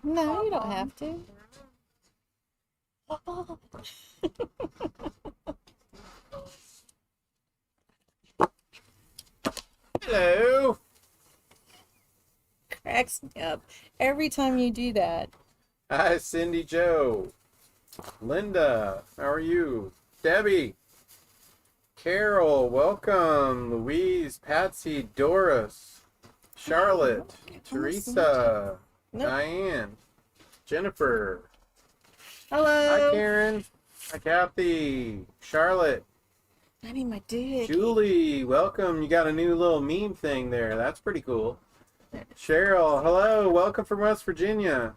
No, you don't have to. Hello. Cracks me up every time you do that. Hi, Cindy Joe. Linda, how are you? Debbie. Carol, welcome. Louise, Patsy, Doris, Charlotte, Teresa, Nope. Diane, Jennifer. Hello. Hi, Karen. Hi, Kathy. Charlotte. I need my dick. Julie, welcome. You got a new little meme thing there. That's pretty cool. Cheryl, hello. Welcome from West Virginia.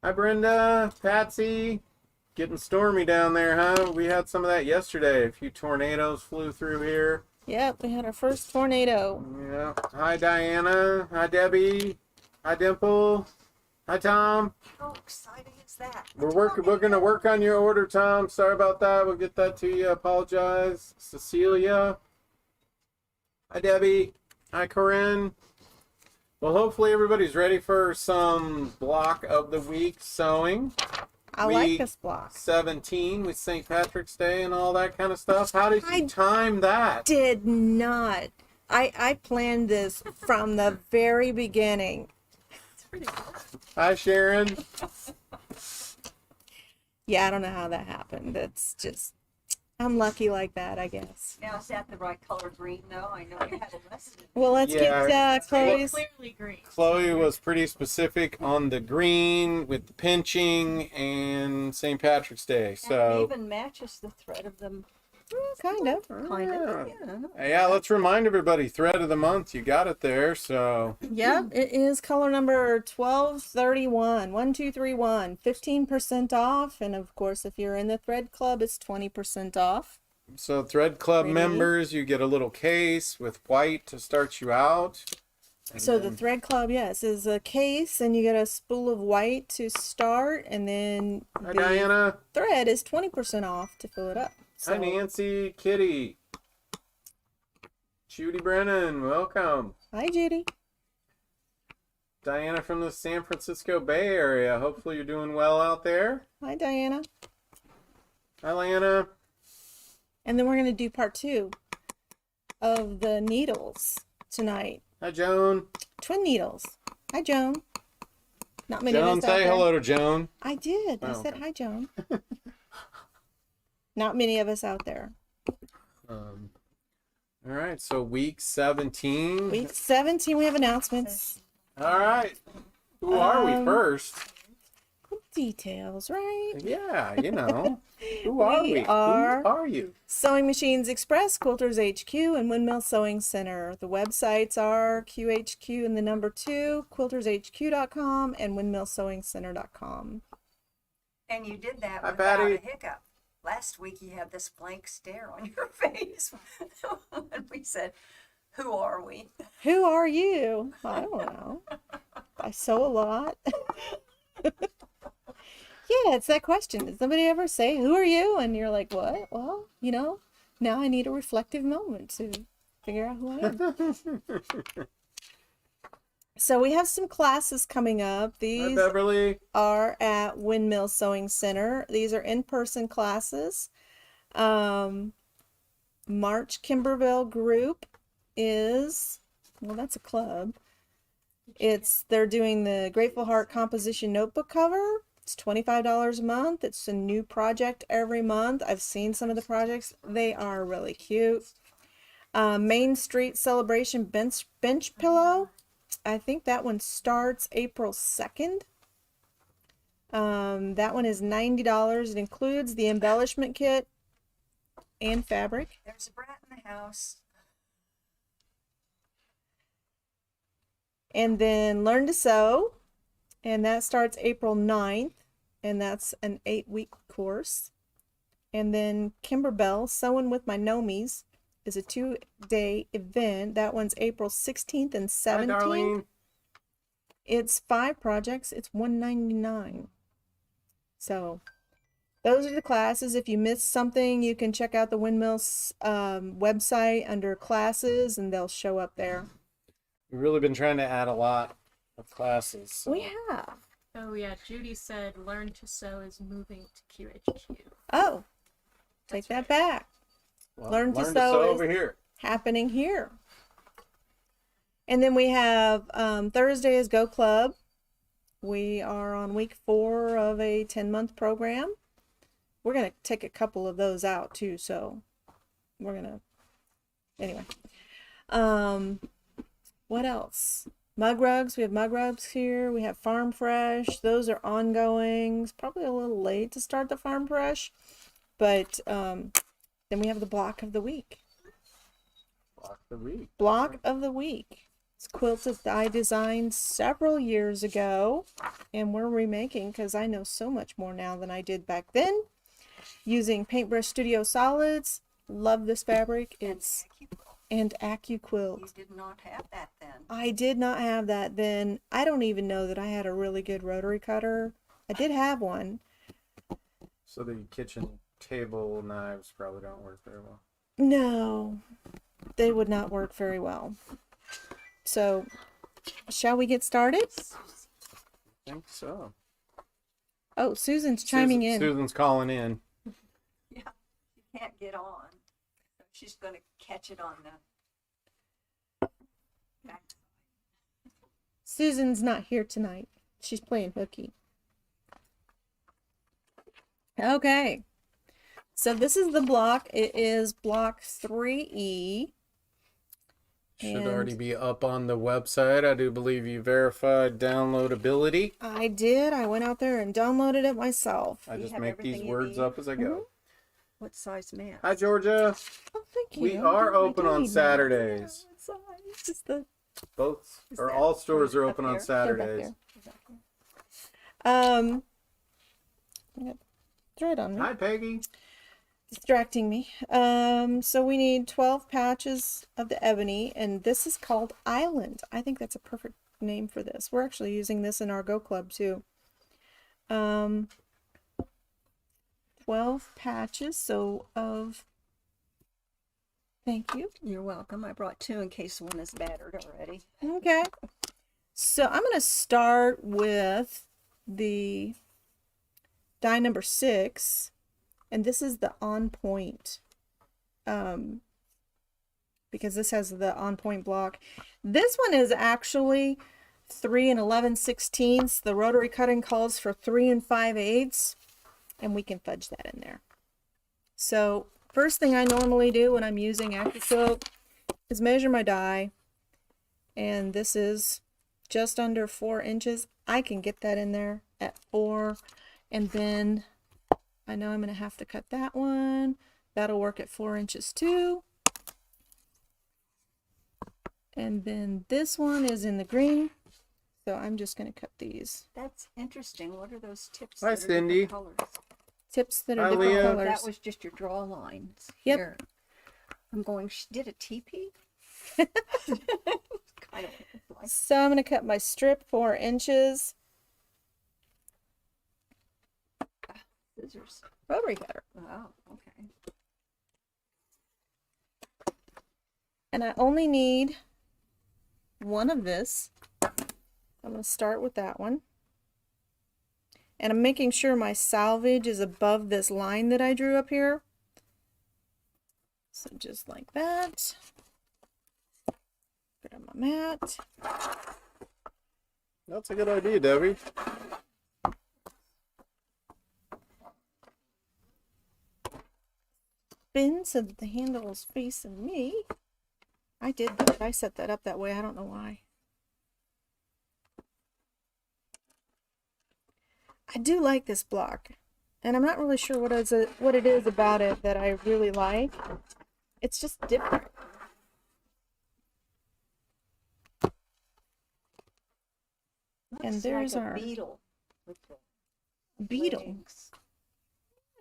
Hi, Brenda. Patsy. Getting stormy down there, huh? We had some of that yesterday. A few tornadoes flew through here. Yep, we had our first tornado. Yeah. Hi, Diana. Hi, Debbie. Hi, Dimple. Hi, Tom. How exciting is that? We're gonna work on your order, Tom. Sorry about that. We'll get that to you. Apologize. Cecilia. Hi, Debbie. Hi, Corinne. Well, hopefully everybody's ready for some block of the week sewing. I like this block. 17 with St. Patrick's Day and all that kind of stuff. How did you time that? Did not. I planned this from the very beginning. It's pretty good. Hi, Sharon. Yeah, I don't know how that happened. It's just, I'm lucky like that, I guess. Now, is that the right color green, though? I know you had a lesson. Well, let's Yeah. get Chloe's. Clearly green. Chloe was pretty specific on the green with the pinching and St. Patrick's Day. And it So, even matches the thread of them. Kind of. Kind of. Yeah. yeah, let's remind everybody, thread of the month. You got it there. So, Yep, it is color number 1231. 1231. 15% off. And of course, if you're in the Thread Club, it's 20% off. Thread Club Pretty. members, you get a little case with white to start you out. And So the then- Thread Club, yes, is a case, and you get a spool of white to start, and then Hi, the Diana. thread is 20% off to fill it up. Hi, Nancy. Kitty. Judy Brennan, welcome. Hi, Judy. Diana from the San Francisco Bay Area. Hopefully you're doing well out there. Hi, Diana. Hi, Lana. And then we're going to do part 2 of the needles tonight. Hi, Joan. Twin needles. Hi, Joan. Not many Joan, of us out say there. hello to Joan. I did. I Oh, said okay. hi, Joan. Not many of us out there. All right, so week 17. Week 17, we have announcements. All right. Who are we first? Details, right? Yeah, you know. Who are We we? are- Who are you? Sewing Machines Express, Quilters HQ, and Windmill Sewing Center. The websites are QHQ and the number 2, quiltershq.com and windmillsewingcenter.com. And you did that Hi, without Patty. a hiccup. Last week you had this blank stare on your face. And we said, who are we? Who are you? I don't know. I sew a lot. Yeah, it's that question. Did somebody ever say, who are you? And you're like, what? Well, now I need a reflective moment to figure out who I am. So we have some classes coming up. Hi, These Beverly. are at Windmill Sewing Center. These are in-person classes. March Kimberville group is, well, that's a club. They're doing the Grateful Heart composition notebook cover. It's $25 a month. It's a new project every month. I've seen some of the projects. They are really cute. Main Street Celebration bench pillow. I think that one starts April 2nd. That one is $90. It includes the embellishment kit and fabric. There's a brat in the house. And then Learn to Sew, and that starts April 9th, and that's an 8-week course. And then Kimberbell, Sewing with My Nomies, is a 2-day event. That one's April 16th and Hi, 17th. Darlene. It's 5 projects. It's $199. So those are the classes. If you missed something, you can check out the Windmill's website under classes, and they'll show up there. We've really been trying to add a lot of classes. So. We have. Oh yeah, Judy said learn to sew is moving to QHQ. Oh, take that back. Well, Learn to sew over here. Happening here. And then we have Thursday is Go Club. We are on week 4 of a 10-month program. We're going to take a couple of those out too, so we're going to, anyway. What else? Mug rugs. We have mug rugs here. We have Farm Fresh. Those are ongoing. It's probably a little late to start the Farm Fresh, but then we have the block of the week. Block of the week. Block of the week. It's quilts that I designed several years ago, and we're remaking because I know so much more now than I did back then. Using Paintbrush Studio Solids. Love this fabric. It's and AccuQuilt. You did not have that then. I did not have that then. I don't even know that I had a really good rotary cutter. I did have one. So the kitchen table knives probably don't work very well. No, they would not work very well. So, shall we get started? I think so. Oh, Susan's chiming in. Susan's calling in. Yeah, she can't get on. So she's going to catch it on the back. Susan's not here tonight. She's playing hooky. Okay. So this is the block. It is block 3E. Should already be up on the website. I do believe you verified downloadability. I did. I went out there and downloaded it myself. I You just have make these everything you words need? up as I go. What size mat? Hi, Georgia. Oh, thank you. We are open on need that. Saturdays. Yeah, it's it's just the Both Is or that all stores are up open on there? they're back Saturdays. there. I got thread on me. Hi, Peggy. Distracting me. So we need 12 patches of the ebony, and this is called Island. I think that's a perfect name for this. We're actually using this in our Go Club too. 12 patches, so of, thank you. You're welcome. I brought 2 in case one is battered already. Okay. So I'm going to start with the die number 6. And this is the on point, because this has the on point block. This one is actually 3 11/16. The rotary cutting calls for 3 5/8, and we can fudge that in there. So first thing I normally do when I'm using AccuQuilt is measure my die, and this is just under 4 inches. I can get that in there at 4, and then I know I'm going to have to cut that one. That'll work at 4 inches too. And then this one is in the green. So I'm just going to cut these That's interesting. What are those tips? Hi, that are different Cindy. colors? tips that are Hi, different Leah. colors. That was just your draw lines. Yep. Here. I'm going, she did a teepee? kind of like So I'm going to cut my strip 4 inches. scissors. Rotary cutter. Oh, okay. And I only need one of this. I'm going to start with that one. And I'm making sure my salvage is above this line that I drew up here. So just like that. Put on my mat. That's a good idea, Debbie. Spin so that the handle is facing me. I did that. I set that up that way. I don't know why. I do like this block, and I'm not really sure what it is about it that I really like. It's just different. And Looks there's like a our beetle with the beetle. legs.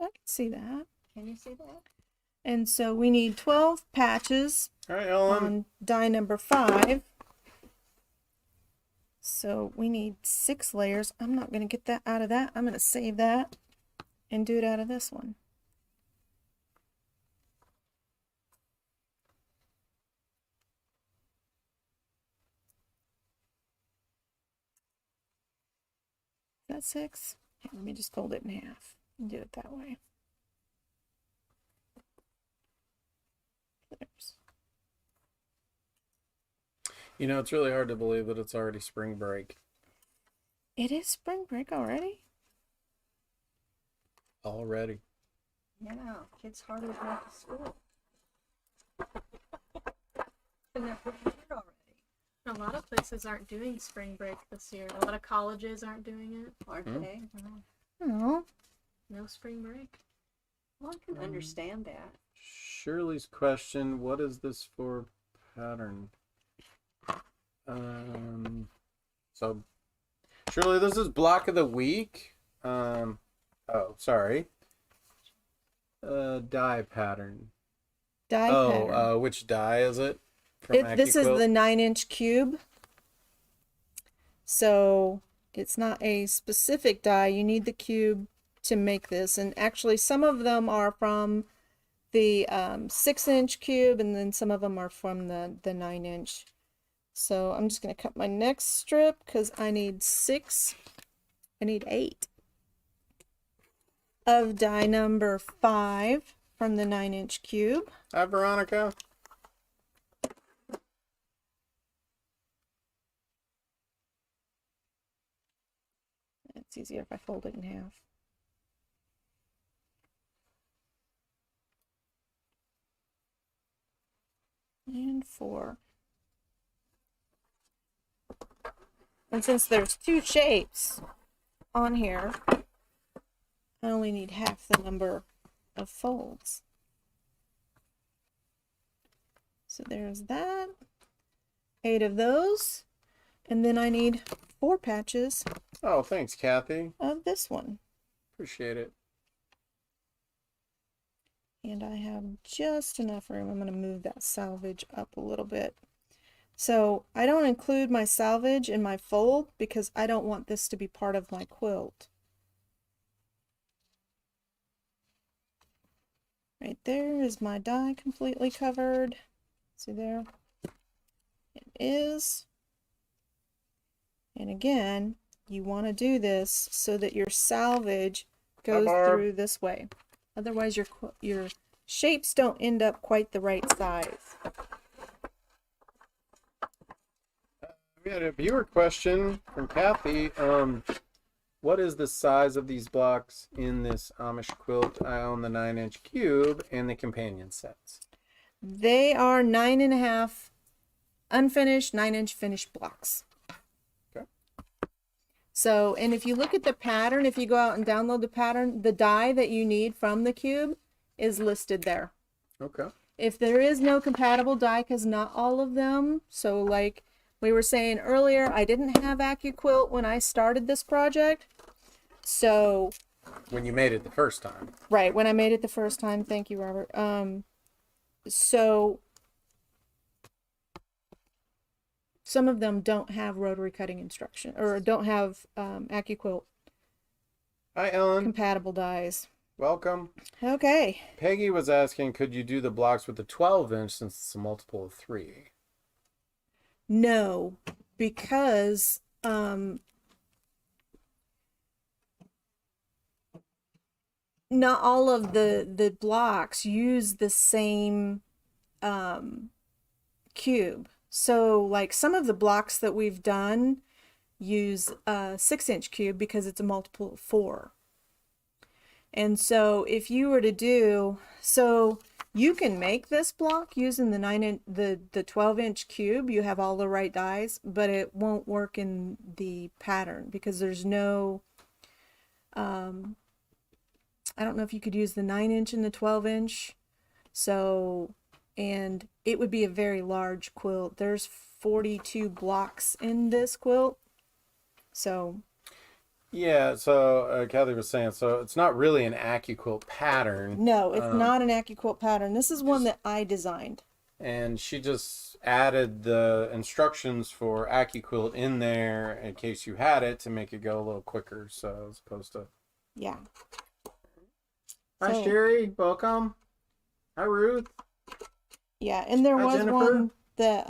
I can see that. Can you see that? And so we need 12 patches All right, Ellen. on die number 5. So we need 6 layers. I'm not going to get that out of that. I'm going to save that and do it out of this one. that 6? Here, let me just fold it in half and do it that way. There's. You know, it's really hard to believe that it's already spring break. It is spring break already? Already. Yeah, kids hardly go to school. And they're prepared already. A lot of places aren't doing spring break this year. A lot of colleges aren't doing it. Aren't they? Oh, No spring break. Well, I can understand that. Shirley's question, what is this for pattern? So Shirley, this is block of the week. Oh, sorry. Die pattern. die pattern. Which die is it? From This is AccuQuilt? the 9-inch cube. So it's not a specific die. You need the cube to make this. And actually some of them are from the 6-inch cube, and then some of them are from the 9-inch. So I'm just going to cut my next strip because I need 6. I need 8 of die number 5 from the 9-inch cube. Hi, Veronica. It's easier if I fold it in half. And 4. And since there's 2 shapes on here, I only need half the number of folds. So there's that. 8 of those. And then I need 4 patches Oh, thanks, Kathy. of this one. Appreciate it. And I have just enough room. I'm going to move that salvage up a little bit. So I don't include my salvage in my fold because I don't want this to be part of my quilt. Right there is my die completely covered. See there? It is. And again, you want to do this so that your salvage goes through this way. Otherwise, your shapes don't end up quite the right size. We had a viewer question from Kathy. What is the size of these blocks in this Amish quilt? I own the 9-inch cube and the companion sets. They are 9.5 unfinished, 9-inch finished blocks. Okay. So, and if you look at the pattern, if you go out and download the pattern, the die that you need from the cube is listed there. Okay. If there is no compatible die, because not all of them, so like we were saying earlier, I didn't have AccuQuilt when I started this project. So, When you made it the first time. right, when I made it the first time, thank you, Robert. So some of them don't have rotary cutting instruction, or don't have AccuQuilt Hi, Ellen. compatible dies. Welcome. Okay. Peggy was asking, could you do the blocks with the 12-inch since it's a multiple of 3? No, because not all of the blocks use the same cube. So like some of the blocks that we've done use a 6-inch cube because it's a multiple of 4. And so if you were to do, so you can make this block using the 12-inch cube. You have all the right dies, but it won't work in the pattern because there's no, I don't know if you could use the 9-inch and the 12-inch. So, and it would be a very large quilt. There's 42 blocks in this quilt. So, Yeah, so Kathy was saying, so it's not really an AccuQuilt pattern. no, it's not an AccuQuilt pattern. This is one that I designed. And she just added the instructions for AccuQuilt in there in case you had it to make it go a little quicker. So as opposed to. Yeah. Hi, So- Sherry. Welcome. Hi, Ruth. Yeah, and there Hi, was Jennifer. one that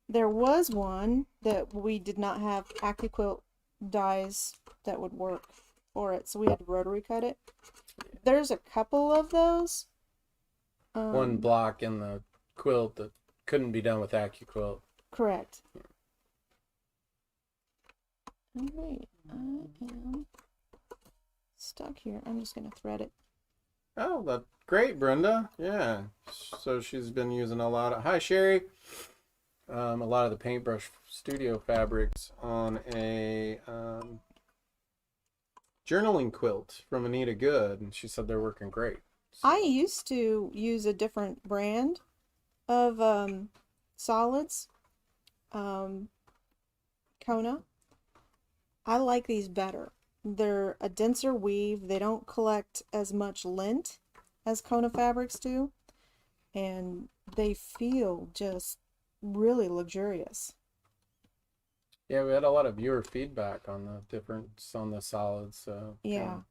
there was one that we did not have AccuQuilt dies that would work for it, so we had to rotary cut it. There's a couple of those. One block in the quilt that couldn't be done with AccuQuilt. Correct. Alright, I am stuck here. I'm just gonna thread it. Oh, that's great, Brenda. Yeah. So she's been using a lot of, hi Sherry. A lot of the paintbrush studio fabrics on a journaling quilt from Anita Good, and she said they're working great. So, I used to use a different brand of solids, Kona. I like these better. They're a denser weave. They don't collect as much lint as Kona fabrics do, and they feel just really luxurious. yeah, we had a lot of viewer feedback on the difference on the solids. So Yeah,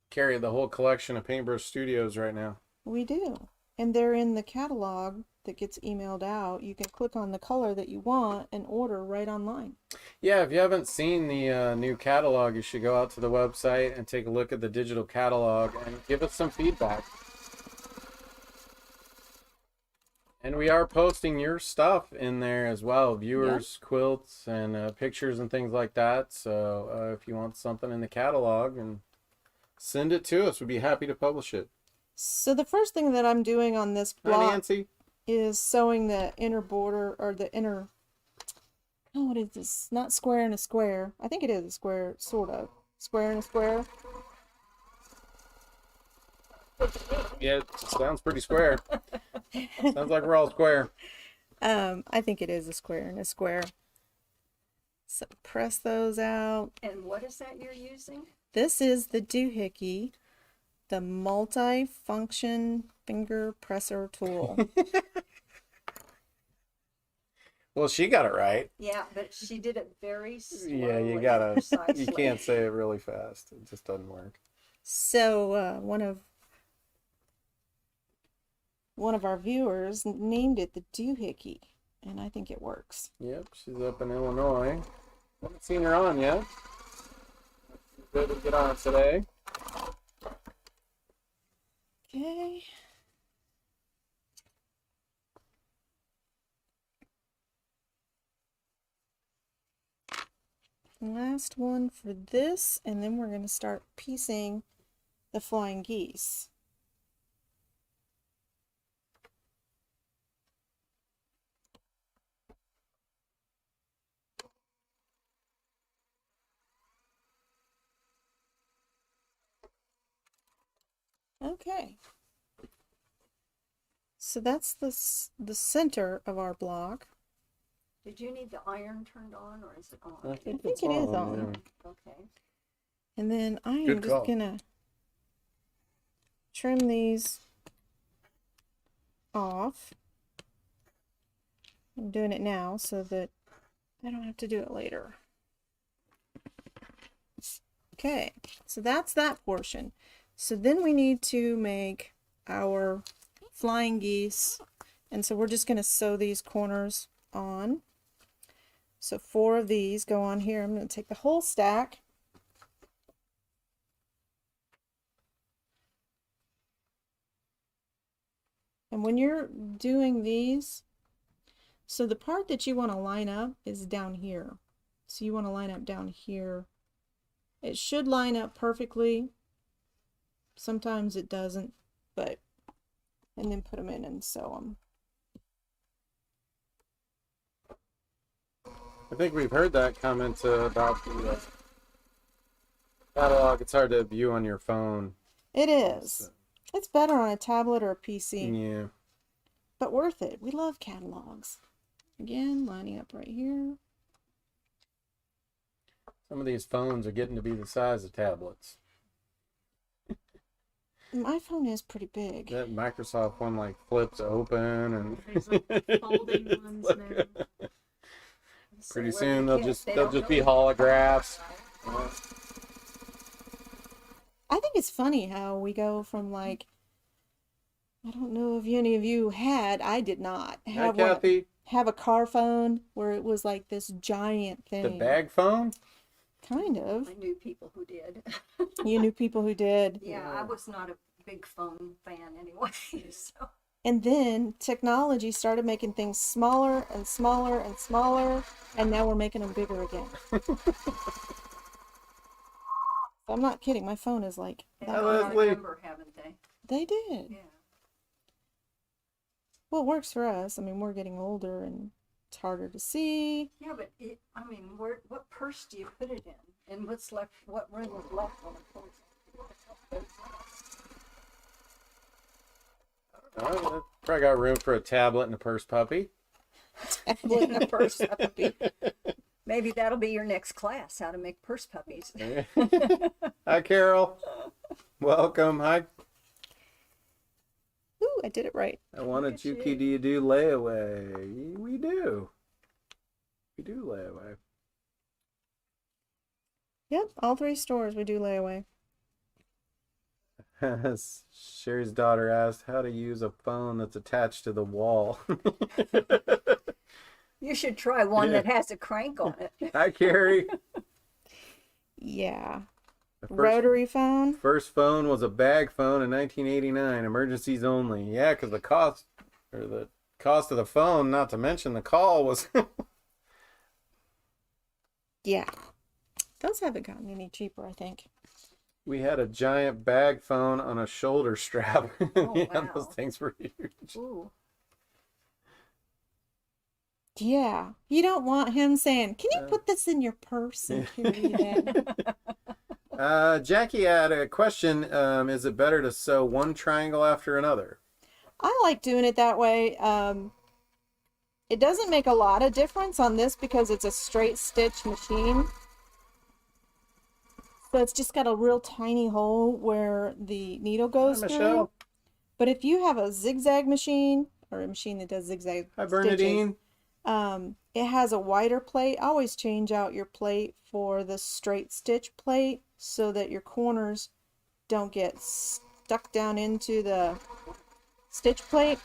carry the whole collection of paintbrush studios right now. we do. And they're in the catalog that gets emailed out. You can click on the color that you want and order right online. Yeah, if you haven't seen the new catalog, you should go out to the website and take a look at the digital catalog and give us some feedback. And we are posting your stuff in there as well, viewers, quilts, and pictures and things like that. So if you want something in the catalog, and send it to us, we'd be happy to publish it. So the first thing that I'm doing on this Hi, block Nancy. is sewing the inner border, or the inner, oh, what is this? Not square and a square. I think it is a square, sort of. Square and a square. Yeah, it sounds pretty square. Sounds like we're all square. I think it is a square and a square. So press those out. And what is that you're using? This is the doohickey, the multi-function finger presser tool. Well, she got it right. Yeah, but she did it very slowly. Yeah, you and gotta, you precisely. can't say it really fast. It just doesn't work. So one of our viewers named it the doohickey, and I think it works. Yep, she's up in Illinois. Haven't seen her on yet. She's good to get on today. Okay. Last one for this, and then we're going to start piecing the flying geese. Okay. So that's the center of our block. Did you need the iron turned on, or is it on? I think it is on. Okay. And then I am Good just call. gonna trim these off. I'm doing it now so that I don't have to do it later. Okay, so that's that portion. So then we need to make our flying geese, and so we're just going to sew these corners on. So 4 of these go on here. I'm going to take the whole stack. And when you're doing these, so the part that you want to line up is down here. So you want to line up down here. It should line up perfectly. Sometimes it doesn't, but, and then put them in and sew them. I think we've heard that comment about the catalog. It's hard to view on your phone. It is. It's better on a tablet or a PC, Yeah. but worth it. We love catalogs. Again, lining up right here. Some of these phones are getting to be the size of tablets. My phone is pretty big. That Microsoft one like flips open and There's like folding ones now. So pretty where soon the they'll kids, just they they'll don't just be know. holographs. I think it's funny how we go from like, I don't know if any of you had, I did not Hi, have Kathy. have a car phone where it was like this giant thing. The bag phone? Kind of. I knew people who did. You knew people who did. Yeah, I was not a big phone fan anyway, so. And then technology started making things smaller and smaller and smaller, and now we're making them bigger again. I'm not kidding. My phone is like They that. got Leslie. a number, haven't they? They did. Yeah. Well, it works for us. I mean, we're getting older and it's harder to see. Yeah, but I mean, what purse do you put it in? And what's left, what room is left on the purse? Oh, probably got room for a tablet and a purse puppy. Tablet and a purse puppy. Maybe that'll be your next class, how to make purse puppies. Hi, Carol. Welcome. Hi. Ooh, I did it right. I wanted at you. Juki, do you do layaway? We do. We do layaway. Yep, all 3 stores we do layaway. Sherry's daughter asked how to use a phone that's attached to the wall. You should try one that has a crank on it. Hi, Carrie. Yeah. The Rotary phone. first phone was a bag phone in 1989, emergencies only. Yeah, because the cost of the phone, not to mention the call, was Yeah. Those haven't gotten any cheaper, I think. we had a giant bag phone on a shoulder strap. Oh, Yeah, those wow. things were huge. Ooh. Yeah. You don't want him saying, "Can you put this in your purse and carry that?" Jackie had a question. Is it better to sew one triangle after another? I like doing it that way. It doesn't make a lot of difference on this because it's a straight stitch machine. So it's just got a real tiny hole where the needle goes Hi, through. Michelle. But if you have a zigzag machine or a machine that does zigzag Hi, stitches, Bernadine. it has a wider plate. Always change out your plate for the straight stitch plate so that your corners don't get stuck down into the stitch plate.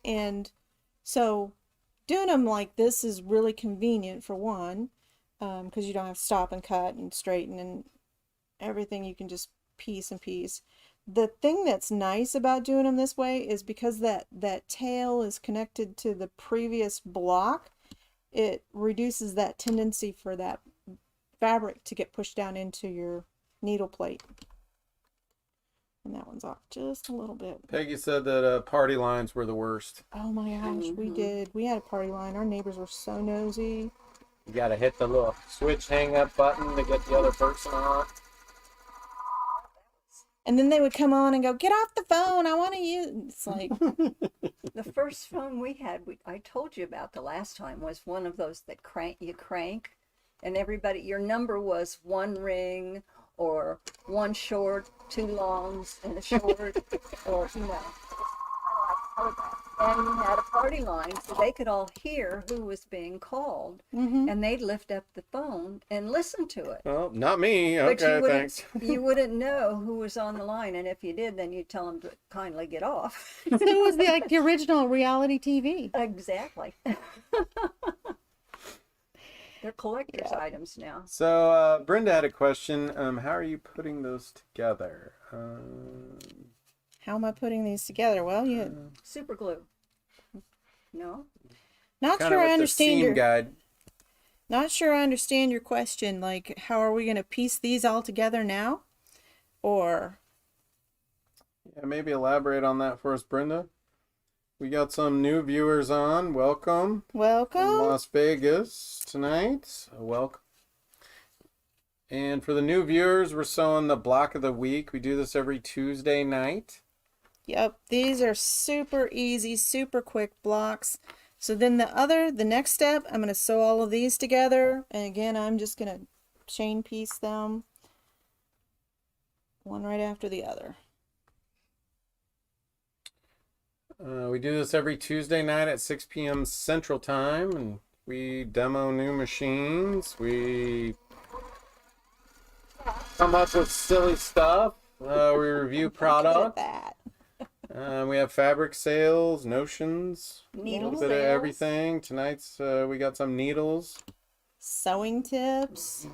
And so doing them like this is really convenient for one, because you don't have to stop and cut and straighten and everything. You can just piece and piece. The thing that's nice about doing them this way is because that tail is connected to the previous block, it reduces that tendency for that fabric to get pushed down into your needle plate. And that one's off just a little bit. Peggy said that party lines were the worst. Oh my gosh, we did. We had a party line. Our neighbors were so nosy. You got to hit the little switch hang up button to get the other person on. And then they would come on and go, "Get off the phone. I want to use." It's like, The first phone we had, I told you about the last time, was one of those that you crank, and everybody, your number was 1 ring, or 1 short, 2 longs, and a short, or, and you had a party line so they could all hear who was being called, and they'd lift up the phone and listen to it. Well, not me. But Okay, you wouldn't, thanks. you wouldn't know who was on the line, and if you did, then you'd tell them to kindly get off. it was like the original reality TV. Exactly. They're collector's items now. So Brenda had a question. How are you putting those together? How am I putting these together? Well, Super glue. No? not Kind sure of I with the understand seam your guide. not sure I understand your question. Like, how are we going to piece these all together now? Or Yeah, maybe elaborate on that for us, Brenda. We got some new viewers on. Welcome. From welcome. Las Vegas tonight. Welcome. And for the new viewers, we're sewing the block of the week. We do this every Tuesday night. Yep, these are super easy, super quick blocks. So then the next step, I'm going to sew all of these together. And again, I'm just going to chain piece them one right after the other. We do this every Tuesday night at 6 p.m. Central Time, and we demo new machines. We come up with silly stuff. We review Look at products. that. We have fabric sales, notions, a Needle little bit of sales. everything. Tonight's we got some needles. Sewing tips.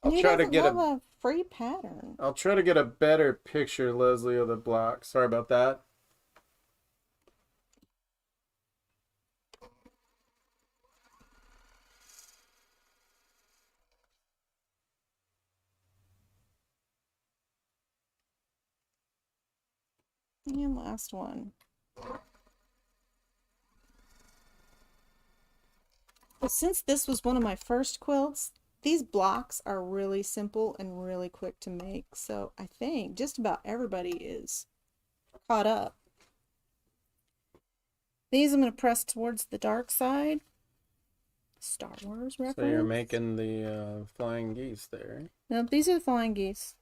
I'll Who try to doesn't get love a a free pattern? I'll try to get a better picture, Leslie, of the block. Sorry about that. And last one. Well, since this was one of my first quilts, these blocks are really simple and really quick to make. So I think just about everybody is caught up. These I'm going to press towards the dark side. Star Wars reference. So you're making the flying geese there. No, these are the flying geese.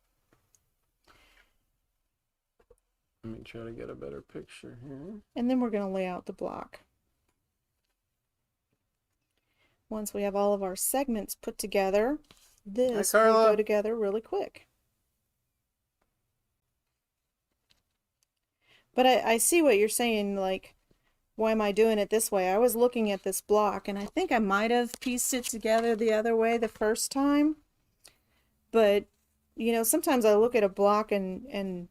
Let me try to get a better picture here. And then we're going to lay out the block. Once we have all of our segments put together, this will Carla. go together really quick. But I see what you're saying, like, why am I doing it this way? I was looking at this block, and I think I might have pieced it together the other way the first time. But, you know, sometimes I look at a block and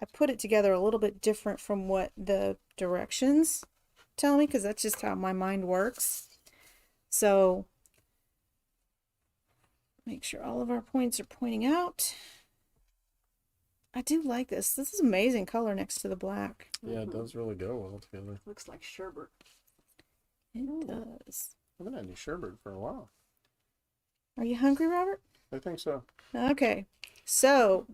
I put it together a little bit different from what the directions tell me, because that's just how my mind works. So, make sure all of our points are pointing out. I do like this. This is amazing color next to the black. Yeah, it does really go well together. Looks like sherbet. It does. I haven't had any sherbet for a while. Are you hungry, Robert? I think so. Okay. So,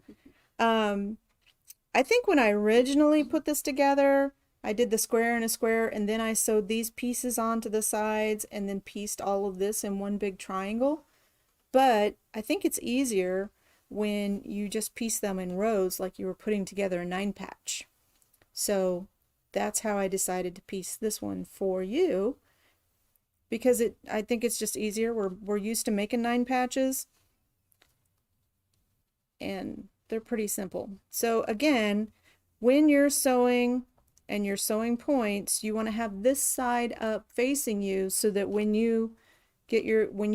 I think when I originally put this together, I did the square and a square, and then I sewed these pieces onto the sides and then pieced all of this in one big triangle. But I think it's easier when you just piece them in rows like you were putting together a 9-patch. So that's how I decided to piece this one for you, because I think it's just easier. We're used to making 9 patches, and they're pretty simple. So again, when you're sewing and you're sewing points, you want to have this side up facing you so that when you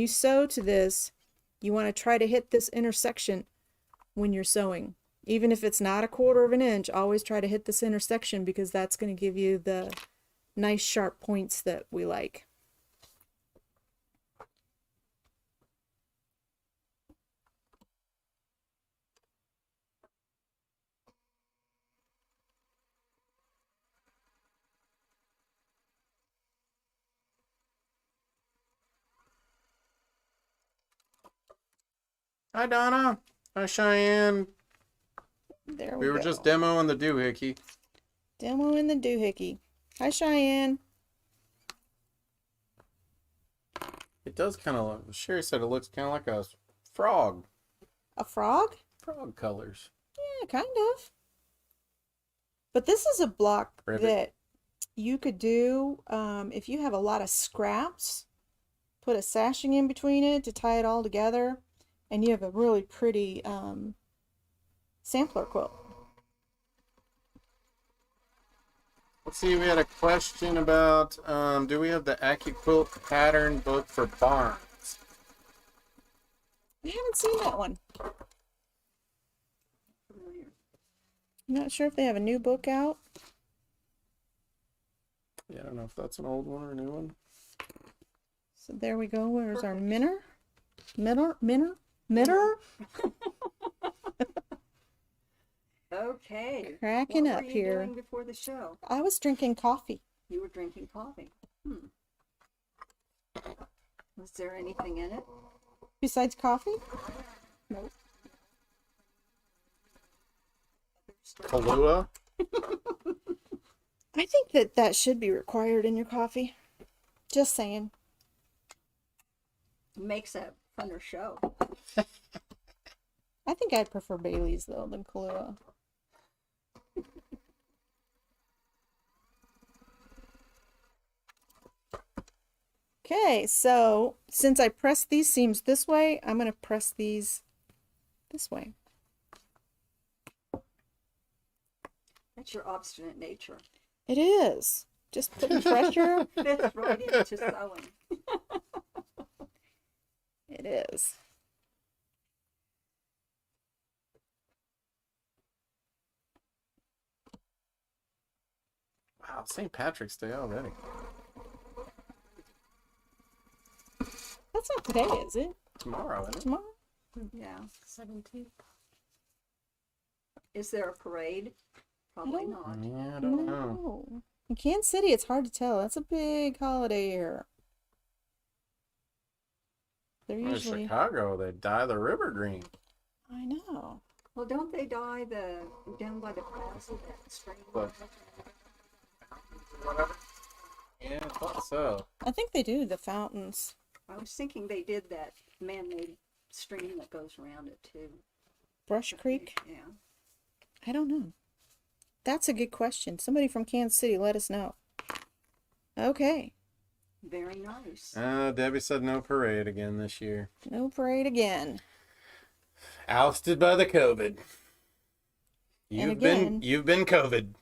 sew to this, you want to try to hit this intersection when you're sewing. Even if it's not a 1/4 of an inch, always try to hit this intersection, because that's going to give you the nice sharp points that we like. Hi, Donna. Hi, Cheyenne. There We were go. just demoing the doohickey. Demoing the doohickey. Hi, Cheyenne. It does kind of look, Sherry said it looks kind of like a frog. A frog? Frog colors. Yeah, kind of. But this is a block Ribbit. that you could do if you have a lot of scraps. Put a sashing in between it to tie it all together, and you have a really pretty sampler quilt. Let's see, we had a question about, do we have the AccuQuilt pattern book for barns? I haven't seen that one. I'm not sure if they have a new book out. Yeah, I don't know if that's an old one or a new one. So there we go. Where's our minner? Minner? Okay. Cracking what up were you here. doing before the show? I was drinking coffee. You were drinking coffee. Was there anything in it? Besides coffee? Nope. Kahlua? I think that should be required in your coffee. Just saying. Makes a funner show. I think I'd prefer Bailey's though than Kahlua. Okay, so since I pressed these seams this way, I'm going to press these this way. That's your obstinate nature. It is. Just putting pressure. Fits right into sewing. It is. Wow, St. Patrick's Day already. That's not today, is it? Tomorrow, isn't it? Tomorrow? Yeah. 17th. Is there a parade? Probably don't- not. Yeah, I don't know. No. In Kansas City, it's hard to tell. That's a big holiday here. They're In usually. Chicago, they dye the river green. I know. Well, don't they dye the down by the plaza that stream? What? Whatever. Yeah, I thought so. I think they do the fountains. I was thinking they did that man-made stream that goes around it too. Brush Creek? Yeah. I don't know. That's a good question. Somebody from Kansas City, let us know. Okay. Very nice. Debbie said no parade again this year. No parade again. Ousted by the COVID. And again- You've been COVID.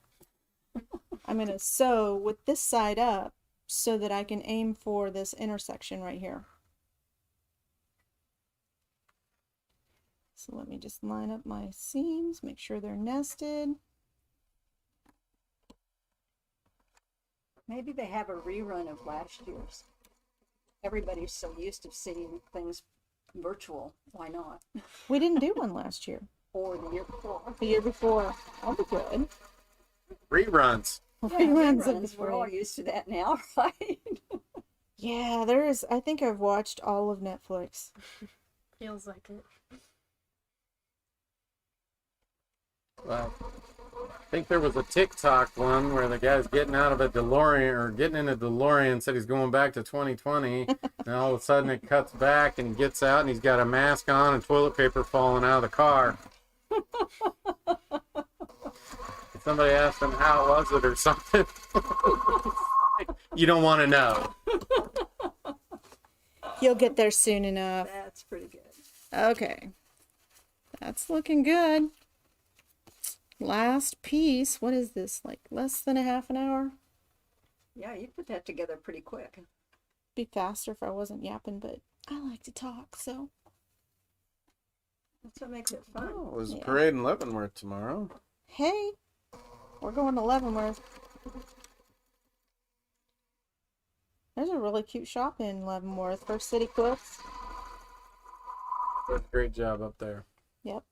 I'm going to sew with this side up so that I can aim for this intersection right here. So let me just line up my seams, make sure they're nested. Maybe they have a rerun of last year's. Everybody's so used to seeing things virtual. Why not? We didn't do one last year. Or the year before. The year before. I'll be good. Reruns. Reruns of the Reruns, we're all parade. used to that now, right? Yeah, there is. I think I've watched all of Netflix. Feels like it. Well, I think there was a TikTok one where the guy's getting out of a DeLorean or getting in a DeLorean, said he's going back to 2020, and all of a sudden it cuts back and he gets out and he's got a mask on and toilet paper falling out of the car. Somebody asked him how was it or something. You don't want to know. You'll get there soon enough. That's pretty good. Okay. That's looking good. Last piece. What is this? Like less than a half an hour? Yeah, you put that together pretty quick. Be faster if I wasn't yapping, but I like to talk, so. That's what makes it fun. Oh, there's a Yeah. parade in Leavenworth tomorrow. Hey, we're going to Leavenworth. There's a really cute shop in Leavenworth. First City Quilts. Did a great job up there. Yep.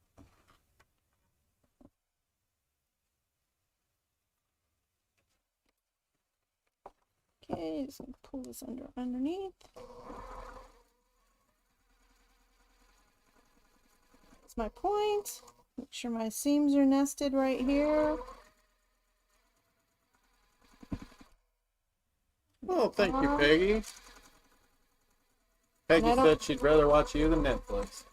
Okay, just gonna pull this underneath. That's my point. Make sure my seams are nested right here. Oh, thank you, Peggy. Peggy I don't- said she'd rather watch you than Netflix.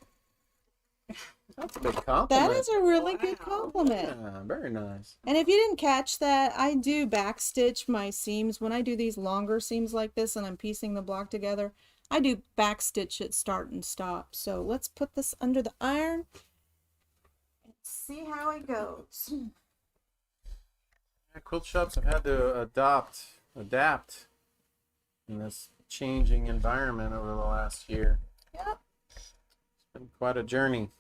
That's a big compliment. That is a really good Wow. compliment. Yeah, very nice. And if you didn't catch that, I do backstitch my seams. When I do these longer seams like this and I'm piecing the block together, I do backstitch at start and stop. So let's put this under the iron and see how it goes. Yeah, quilt shops have had to adapt in this changing environment over the last year. Yep. It's been quite a journey.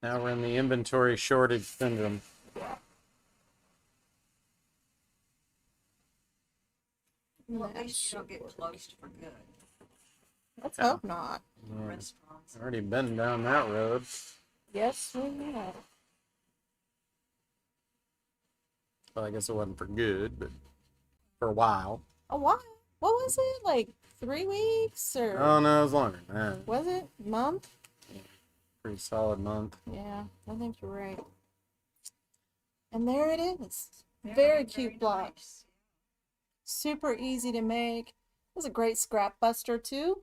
Now we're in the inventory shortage syndrome. Well, at least you don't get closed for good. Let's hope not. Yeah, Restaurants. already been down that road. Yes, we have. Well, I guess it wasn't for good, but for a while. A while. What was it? Like 3 weeks or Oh no, it was longer than that. was it month? Pretty solid month. Yeah, I think you're right. And there it is. Yeah, Very cute block. nice. Super easy to make. It was a great scrap buster too.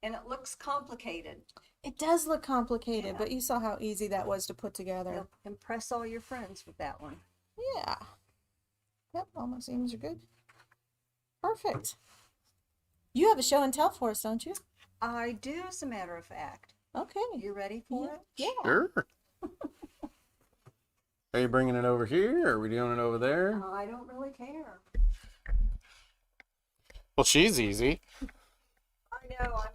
And it looks complicated. It does look complicated, Yeah. but you saw how easy that was to put together. You'll impress all your friends with that one. Yeah. Yep, all my seams are good. Perfect. You have a show and tell for us, don't you? I do, as a matter of fact. Okay. You ready for it? Yeah. Sure. Are you bringing it over here, or are we doing it over there? I don't really care. Well, she's easy. I know I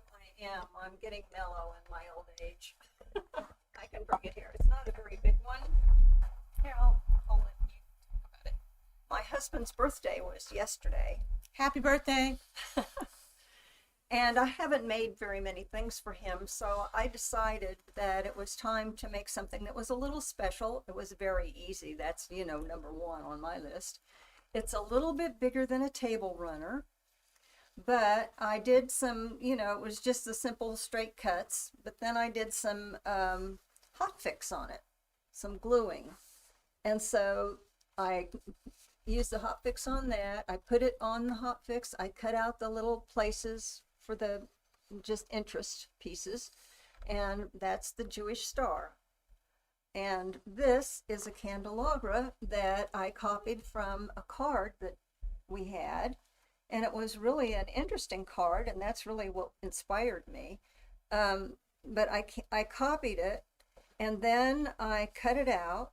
am. I'm getting mellow in my old age. I can bring it here. It's not a very big one. Here, I'll let you talk about it. My husband's birthday was yesterday, Happy birthday. and I haven't made very many things for him, so I decided that it was time to make something that was a little special. It was very easy. That's, number one on my list. It's a little bit bigger than a table runner. But I did some, it was just the simple straight cuts, but then I did some hot fix on it, some gluing. And so I used the hot fix on that. I put it on the hot fix. I cut out the little places for the just interest pieces. And that's the Jewish star. And this is a candelabra that I copied from a card that we had. And it was really an interesting card, and that's really what inspired me. But I copied it, and then I cut it out,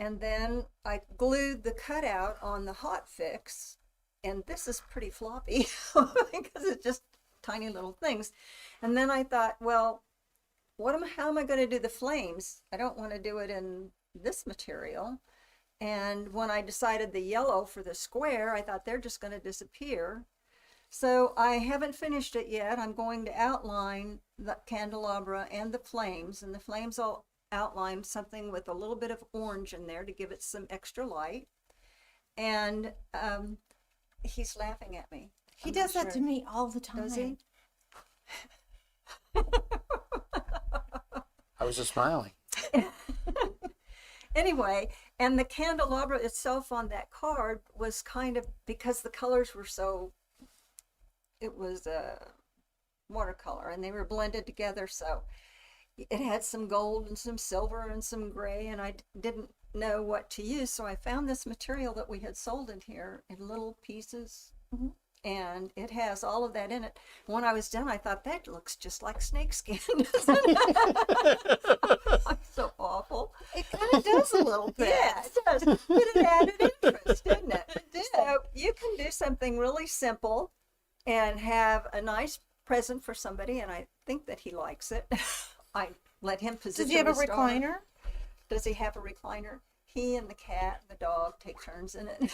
and then I glued the cutout on the hot fix. And this is pretty floppy because it's just tiny little things. And then I thought, well, how am I going to do the flames? I don't want to do it in this material. And when I decided the yellow for the square, I thought they're just going to disappear. So I haven't finished it yet. I'm going to outline the candelabra and the flames. And the flames I'll outline something with a little bit of orange in there to give it some extra light. And he's laughing at me. He does that to me all the time. Does he? I was just smiling. Anyway, and the candelabra itself on that card was kind of, because the colors were it was watercolor and they were blended together, so it had some gold and some silver and some gray, and I didn't know what to use, so I found this material that we had sold in here in little pieces. Mm-hmm. And it has all of that in it. When I was done, I thought, that looks just like snakeskin, doesn't it? I'm so awful. It kind of does a little bit. Yeah, it does. But it added interest, didn't it? It did. So you can do something really simple and have a nice present for somebody, and I think that he likes it. I let him position. Does he have a the star. recliner? Does he have a recliner? He and the cat and the dog take turns in it.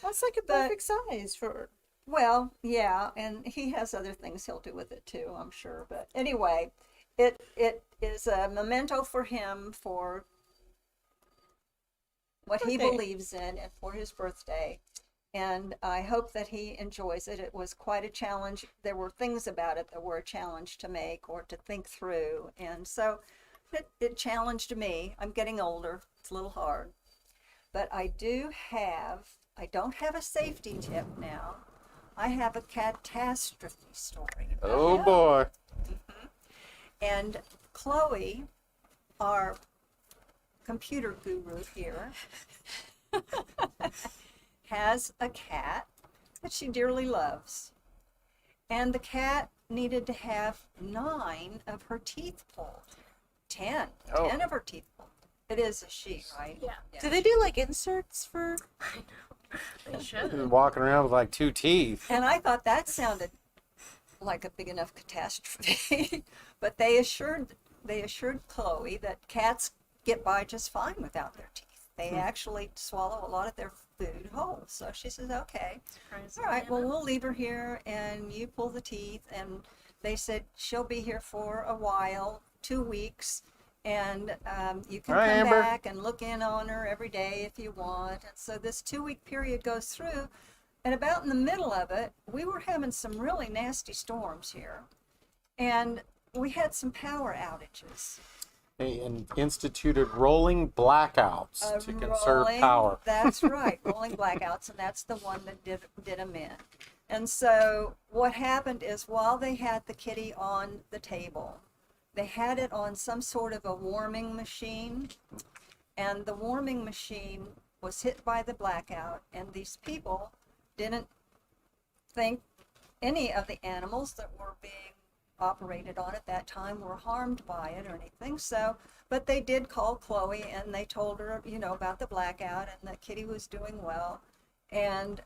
That's like a perfect size for. Well, yeah, and he has other things he'll do with it too, I'm sure. But anyway, it is a memento for him for what he believes in and for his birthday. And I hope that he enjoys it. It was quite a challenge. There were things about it that were a challenge to make or to think through. And so it challenged me. I'm getting older. It's a little hard. But I don't have a safety tip now. I have a catastrophe story. Oh boy. Mm-hmm. And Chloe, our computer guru here, has a cat that she dearly loves. And the cat needed to have 9 of her teeth pulled. 10 of her teeth pulled. It is a she, right? Yeah. Do they do like inserts for? I know. They should. Walking around with like 2 teeth. And I thought that sounded like a big enough catastrophe. But they assured Chloe that cats get by just fine without their teeth. They actually swallow a lot of their food whole. So she says, okay, all right, well, we'll leave her here and you pull the teeth. And they said she'll be here for a while, 2 weeks. And you can come Amber. back and look in on her every day if you want. And so this 2-week period goes through. And about in the middle of it, we were having some really nasty storms here. And we had some power outages. And instituted rolling blackouts to conserve power. That's right, rolling blackouts, and that's the one that did them in. And so what happened is while they had the kitty on the table, they had it on some sort of a warming machine, and the warming machine was hit by the blackout, and these people didn't think any of the animals that were being operated on at that time were harmed by it or anything. So, but they did call Chloe and they told her, you know, about the blackout and that Kitty was doing well, and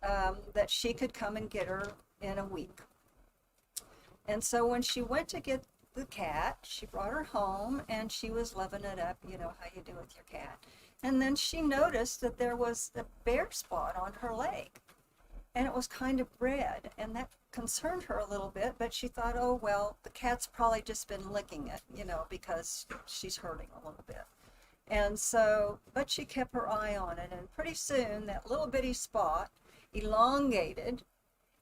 that she could come and get her in a week. And so when she went to get the cat, she brought her home and she was loving it up, you know how you do with your cat. And then she noticed that there was a bare spot on her leg, and it was kind of red, and that concerned her a little bit, but she thought, oh, well, the cat's probably just been licking it, you know, because she's hurting a little bit. And so, but she kept her eye on it, and pretty soon that little bitty spot elongated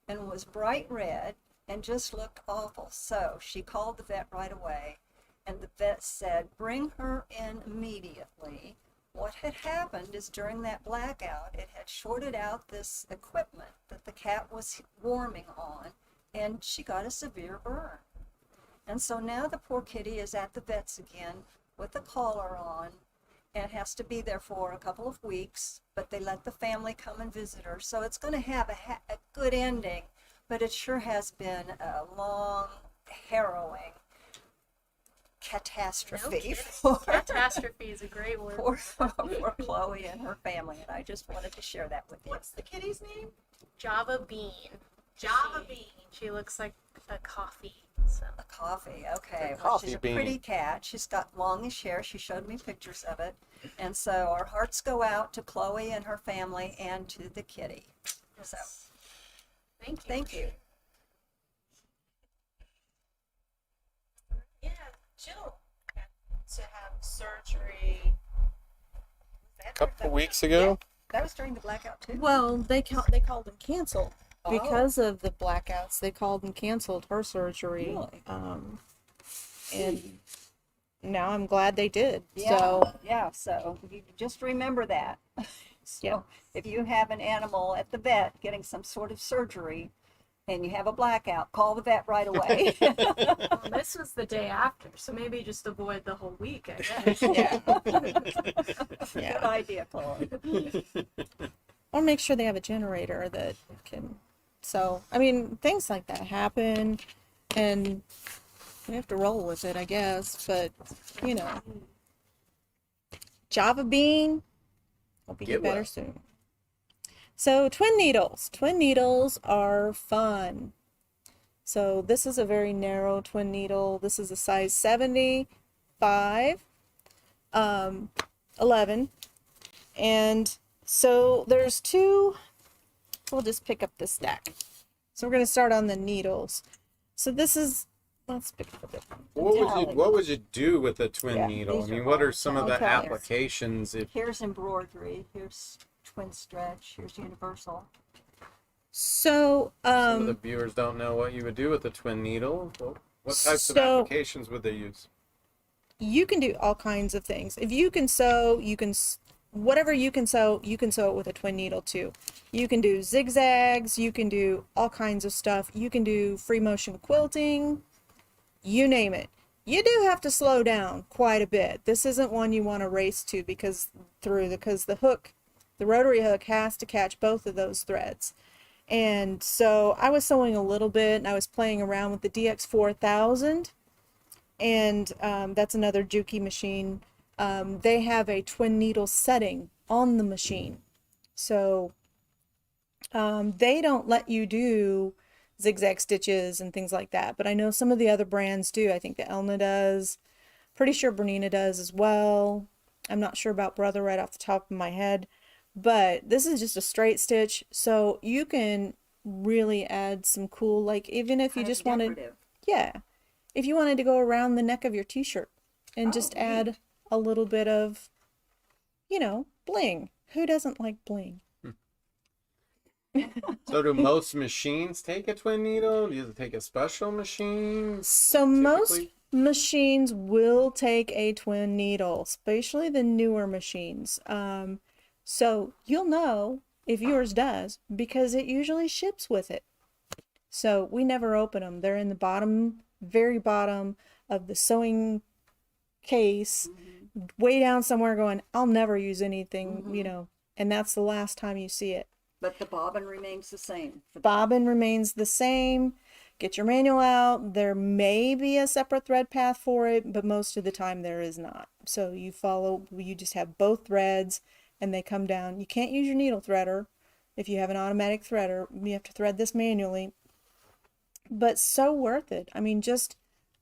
and was bright red and just looked awful. So she called the vet right away, and the vet said, bring her in immediately. What had happened is during that blackout, it had shorted out this equipment that the cat was warming on, and she got a severe burn. And so now the poor kitty is at the vet's again with a collar on and has to be there for a couple of weeks, but they let the family come and visit her. So it's going to have a good ending, but it sure has been a long, harrowing catastrophe Catastrophe is a great word. for Chloe and her family, and I just wanted to share that with you. What's the kitty's name? Java Bean. Java Bean. She looks like a coffee. So. A coffee, okay. A Well, coffee she's a bean. pretty cat. She's got longish hair. She showed me pictures of it. And so our hearts go out to Chloe and her family and to the kitty. So Thank you. thank you. Yeah, Jill had to have surgery. A couple weeks ago. That was during the blackout too. Well, they called them canceled because of the blackouts. They called and canceled her surgery. Really? And now I'm glad they did. Yeah, So yeah. So you just remember that. So Yeah. if you have an animal at the vet getting some sort of surgery and you have a blackout, call the vet right away. Well, this was the day after, so maybe just avoid the whole week, I guess. Yeah. Yeah. Good idea, Chloe. or make sure they have a generator that can. So I mean, things like that happen, and we have to roll with it, I guess. But you know, Java Bean will be Get better well. soon. So twin needles. Twin needles are fun. So this is a very narrow twin needle. This is a size 75, 11. And so there's two, we'll just pick up this stack. So we're going to start on the needles. So this is, let's pick up a bit. What would you do with a twin Yeah, needle? I these mean, are what all are some of the tellers. applications? If Here's embroidery. Here's twin stretch. Here's universal. So, some of the viewers don't know what you would do with a twin needle, what types of So- applications would they use? you can do all kinds of things. If you can sew, whatever you can sew it with a twin needle too. You can do zigzags, you can do all kinds of stuff. You can do free motion quilting, you name it. You do have to slow down quite a bit. This isn't one you want to race to because the hook, the rotary hook has to catch both of those threads. And so I was sewing a little bit and I was playing around with the DX4000. And that's another Juki machine. They have a twin needle setting on the machine. So they don't let you do zigzag stitches and things like that. But I know some of the other brands do. I think the Elna does. Pretty sure Bernina does as well. I'm not sure about Brother right off the top of my head. But this is just a straight stitch. So you can really add some cool, like even if you Kind of just wanted, decorative. yeah. If you wanted to go around the neck of your t-shirt and just neat. add a little bit of, bling. Who doesn't like bling? So do most machines take a twin needle? Do you take a special machine? So most Typically? machines will take a twin needle, especially the newer machines. So you'll know if yours does because it usually ships with it. So we never open them. They're in the bottom, very bottom of the sewing case, way down somewhere going, I'll never use anything, and that's the last time you see it. But the bobbin remains the same. Bobbin remains the same. get your manual out. There may be a separate thread path for it, but most of the time there is not. So you just have both threads and they come down. You can't use your needle threader if you have an automatic threader. You have to thread this manually. But so worth it. I mean,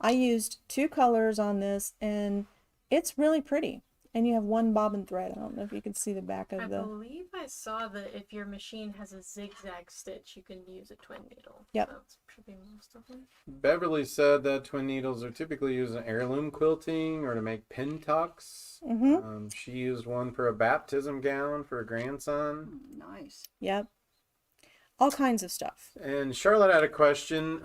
I used 2 colors on this and it's really pretty. And you have 1 bobbin thread. I don't know if you can see the back I of the... believe I saw that if your machine has a zigzag stitch, you can use a twin needle. Yep. So it should be most of them. Beverly said that twin needles are typically used in heirloom quilting or to make pin tucks. She used one for a baptism gown for a grandson. Nice. Yep. All kinds of stuff. And Charlotte had a question.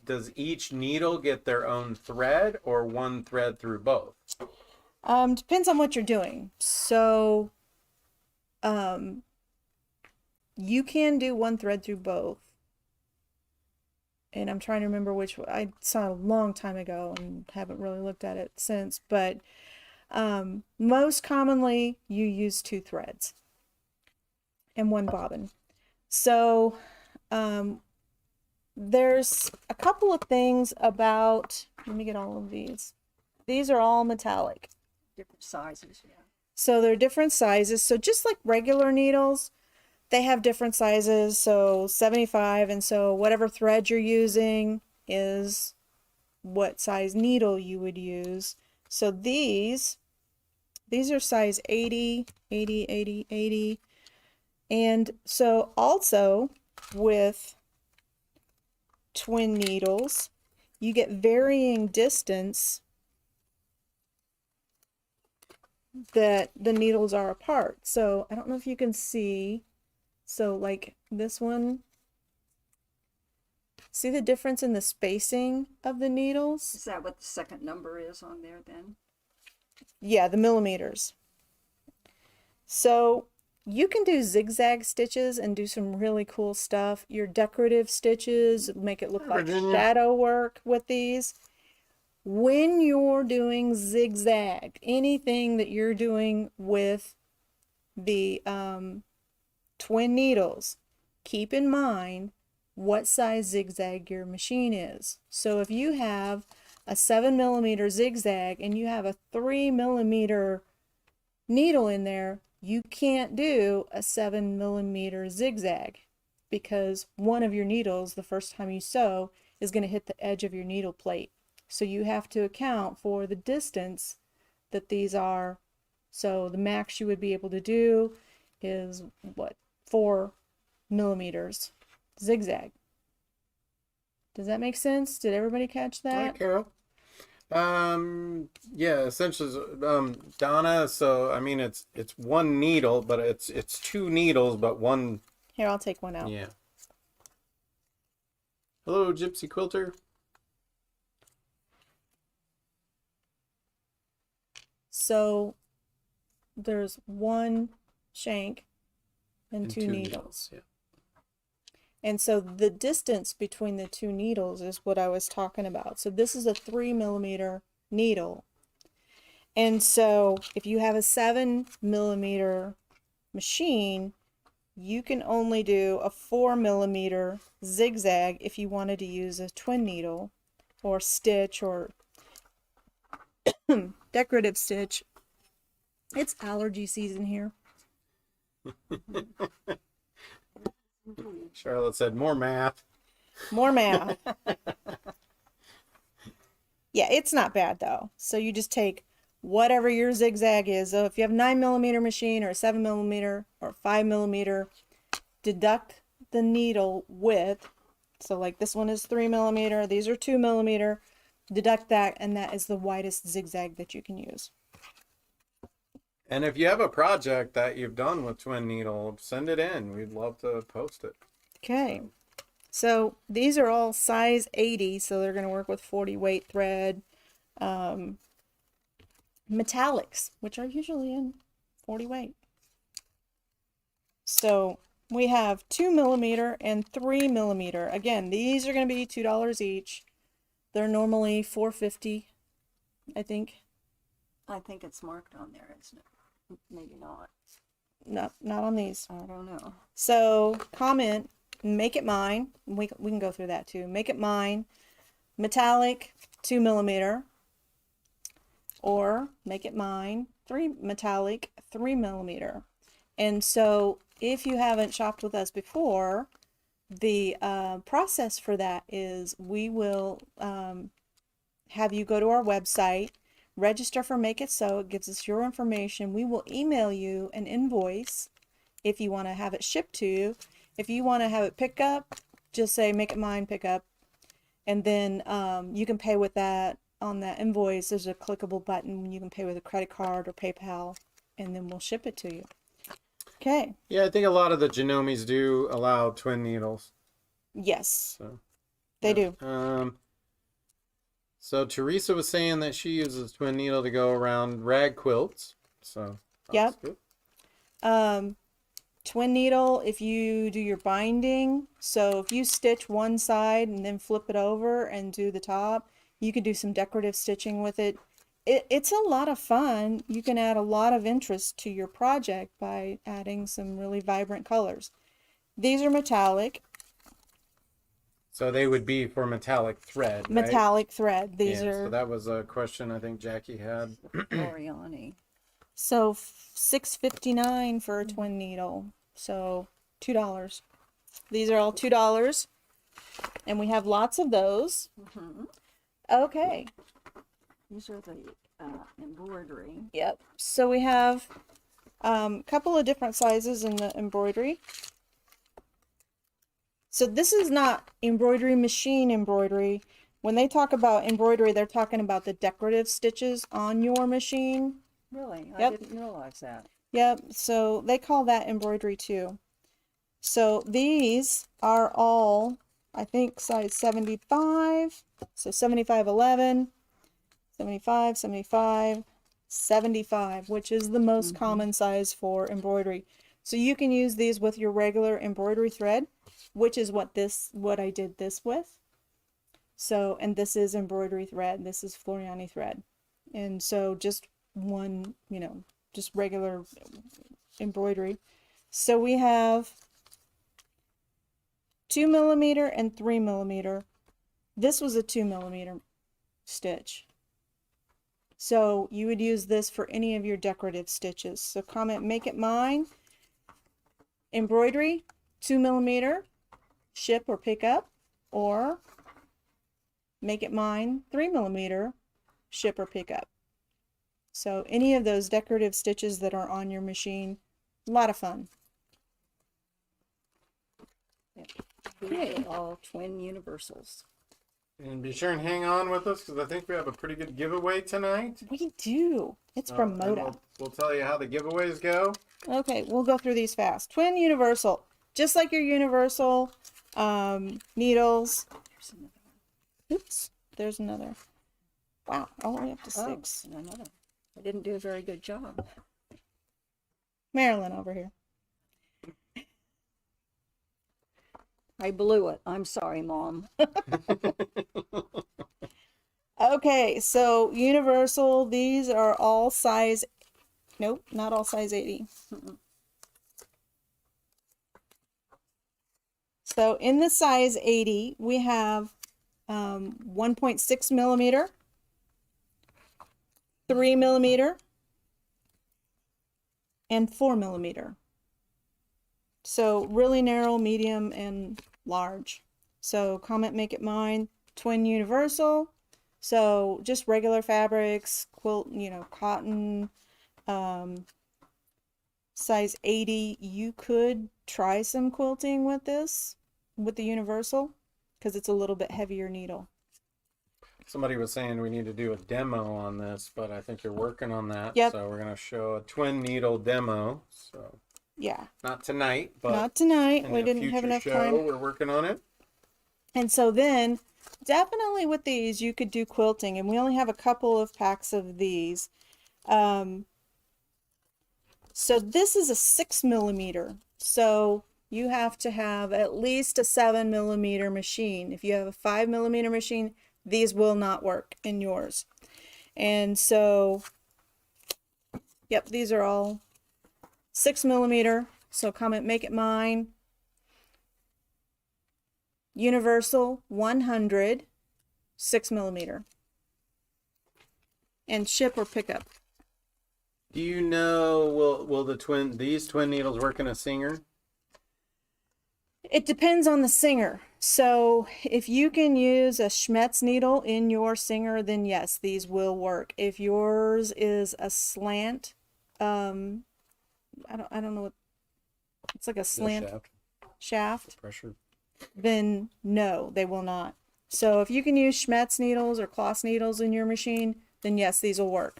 Does each needle get their own thread or one thread through both? Depends on what you're doing. So, you can do one thread through both. And I'm trying to remember which one. I saw a long time ago and haven't really looked at it since. But most commonly, you use 2 threads and 1 bobbin. So, there's a couple of things about, let me get all of these. These are all metallic. Different sizes, yeah. So they're different sizes. So just like regular needles, they have different sizes. So 75, and so whatever thread you're using is what size needle you would use. So these are size 80, 80, 80, 80. And so also with twin needles, you get varying distance that the needles are apart. So I don't know if you can see. So like this one, see the difference in the spacing of the needles? Is that what the second number is on there then? Yeah, the millimeters. So you can do zigzag stitches and do some really cool stuff. Your decorative stitches make it look like Virginia. shadow work with these. When you're doing zigzag, anything that you're doing with the twin needles, keep in mind what size zigzag your machine is. So if you have a 7mm zigzag and you have a 3mm needle in there, you can't do a 7mm zigzag because one of your needles, the first time you sew, is going to hit the edge of your needle plate. So you have to account for the distance that these are. So the max you would be able to do is what, 4mm zigzag. Does that make sense? Did everybody catch Hi, that? Carol. Yeah, essentially, Donna. So I mean, it's 1 needle, but it's 2 needles, but 1. Here, I'll take one out. Yeah. Hello, Gypsy Quilter. So there's 1 shank and 2 needles. Yeah. And so the distance between the 2 needles is what I was talking about. So this is a 3mm needle. And so if you have a 7mm machine, you can only do a 4mm zigzag if you wanted to use a twin needle or stitch or decorative stitch. It's allergy season here. Charlotte said more math. More math. Yeah, it's not bad though. So you just take whatever your zigzag is. So if you have a 9mm machine or a 7mm or 5mm, deduct the needle width. So like this one is 3mm, these are 2mm. Deduct that, and that is the widest zigzag that you can use. And if you have a project that you've done with twin needle, send it in. We'd love to post it. Okay, so these are all size 80, so they're going to work with 40 weight thread. Metallics, which are usually in 40 weight. So we have 2mm and 3mm. Again, these are going to be $2 each. They're normally $4.50, I think. I think it's marked on there, isn't it? Maybe not. Not on these. I don't know. So comment Make It Mine. We can go through that too. Make It Mine, metallic 2mm, or Make It Mine, metallic 3mm. And so if you haven't shopped with us before, the process for that is we will have you go to our website, register for Make It So. It gives us your information. We will email you an invoice if you want to have it shipped to you. If you want to have it pick up, just say Make It Mine, pick up. And then you can pay with that on that invoice. There's a clickable button. You can pay with a credit card or PayPal, and then we'll ship it to you. Okay. Yeah, I think a lot of the Genomes do allow twin needles. Yes, So they yeah. do. So Teresa was saying that she uses twin needle to go around rag quilts. So that's Yep. good. Twin needle, if you do your binding, so if you stitch one side and then flip it over and do the top, you could do some decorative stitching with it. It's a lot of fun. You can add a lot of interest to your project by adding some really vibrant colors. These are metallic. So they would be for metallic thread, right? Metallic thread. These Yeah, are so that was a question I think Jackie had. Oriani. so $6.59 for a twin needle. So $2. These are all $2, and we have lots of those. Okay. These are the embroidery. Yep. So we have a couple of different sizes in the embroidery. So this is not embroidery machine embroidery. When they talk about embroidery, they're talking about the decorative stitches on your machine. Really? Yep. I didn't realize that. Yep. So they call that embroidery too. So these are all, I think, size 75. So 75/11, 75, 75, 75, which is the most common size for embroidery. So you can use these with your regular embroidery thread, which is what I did this with. So, and this is embroidery thread. This is Floriani thread. And so just one, just regular embroidery. So we have 2mm and 3mm. This was a 2mm stitch. So you would use this for any of your decorative stitches. So comment Make It Mine, embroidery, 2mm, ship or pick up, or Make It Mine, 3mm, ship or pick up. So any of those decorative stitches that are on your machine, a lot of fun. These are all twin universals. And be sure and hang on with us because I think we have a pretty good giveaway tonight. We do. It's from And Moda. we'll tell you how the giveaways go. Okay, we'll go through these fast. Twin universal, just like your universal needles. There's another one. Oops, there's another. Wow, all the way up to Oh, 6. and another. I didn't do a very good job. Marilyn over here. I blew it. I'm sorry, Mom. Okay, so universal, these are all size, nope, not all size 80. So in the size 80, we have 1.6mm, 3mm, and 4mm. So really narrow, medium, and large. So comment Make It Mine, twin universal. So just regular fabrics, quilt, cotton, size 80. You could try some quilting with this, with the universal, because it's a little bit heavier needle. Somebody was saying we need to do a demo on this, but I think you're working on that. Yep. So we're going to show a twin needle demo. So Yeah. not tonight, but Not tonight. in We a didn't have future enough show, time. we're working on it. And so then, definitely with these, you could do quilting. And we only have a couple of packs of these. So this is a 6mm. So you have to have at least a 7mm machine. If you have a 5mm machine, these will not work in yours. And so, yep, these are all 6mm. So comment Make It Mine. universal 100, 6mm. And ship or pickup. Do you know, will these twin needles work in a Singer? It depends on the Singer. So if you can use a Schmetz needle in your Singer, then yes, these will work. If yours is a slant, I don't know what, it's like a slant shaft, Pressure. then no, they will not. So if you can use Schmetz needles or Kloss needles in your machine, then yes, these will work.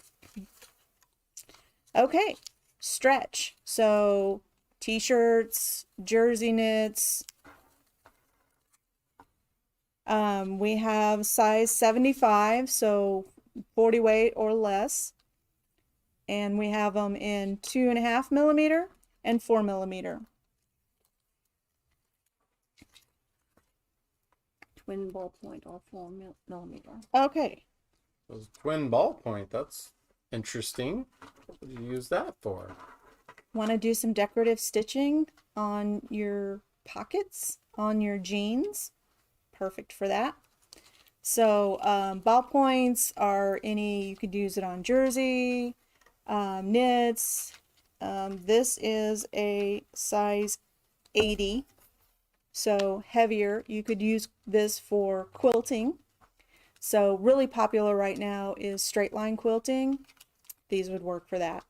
Okay, stretch. So t-shirts, jersey knits. We have size 75, so 40 weight or less. And we have them in 2.5mm and 4mm. Twin ballpoint or 4mm. Okay. Those twin ballpoint, that's interesting. What do you use that for? Want to do some decorative stitching on your pockets, on your jeans? Perfect for that. So ballpoints are any, you could use it on jersey, knits. This is a size 80, so heavier. You could use this for quilting. So really popular right now is straight line quilting. These would work for that.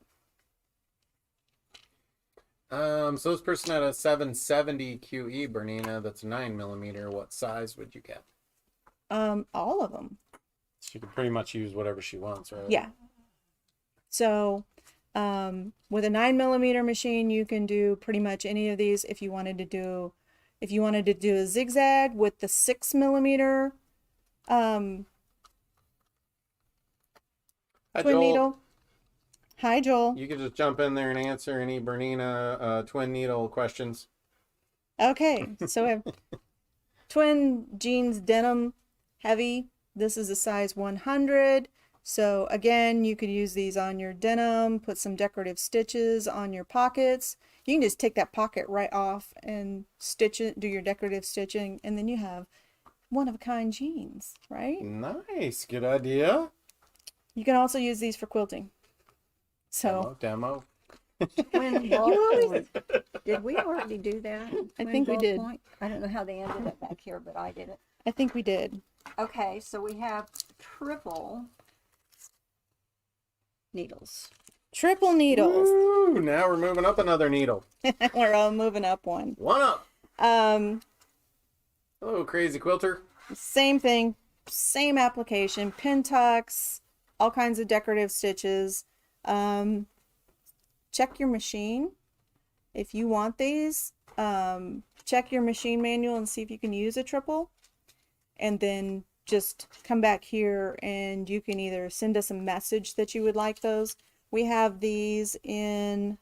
So this person had a 770 QE Bernina that's 9mm. What size would you get? All of them. She could pretty much use whatever she wants, right? Yeah. So with a 9mm machine, you can do pretty much any of these. If you wanted to do a zigzag with the 6mm Hi, twin Joel. needle. Hi, Joel. You could just jump in there and answer any Bernina twin needle questions. Okay, so we have twin jeans denim heavy. This is a size 100. So again, you could use these on your denim, put some decorative stitches on your pockets. You can just take that pocket right off and stitch it, do your decorative stitching, and then you have one-of-a-kind jeans, right? Nice, good idea. You can also use these for quilting. So Demo. Twin ballpoint. Did we already do that? I Twin think we did. ballpoint? I don't know how they ended up back here, but I did it. I think we did. Okay, so we have triple needles. Triple needles. Woo, now we're moving up another needle. We're all moving up one. One up. Um, Hello, crazy quilter. Same thing, same application, pin tucks, all kinds of decorative stitches. Check your machine. If you want these, check your machine manual and see if you can use a triple. And then just come back here and you can either send us a message that you would like those. We have these in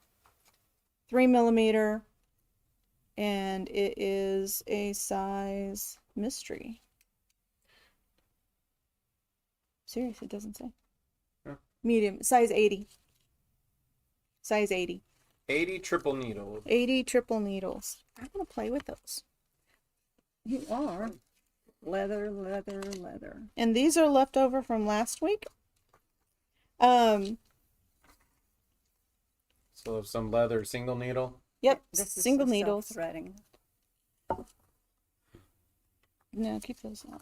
3mm and it is a size mystery. Seriously, it doesn't say. Huh. Medium, size 80. Size 80. 80 triple needles. 80 triple needles. I want to play with those. You are. Leather, leather, leather. And these are left over from last week. So some leather single needle. Yep, This is single the needles. self-threading. No, keep those out.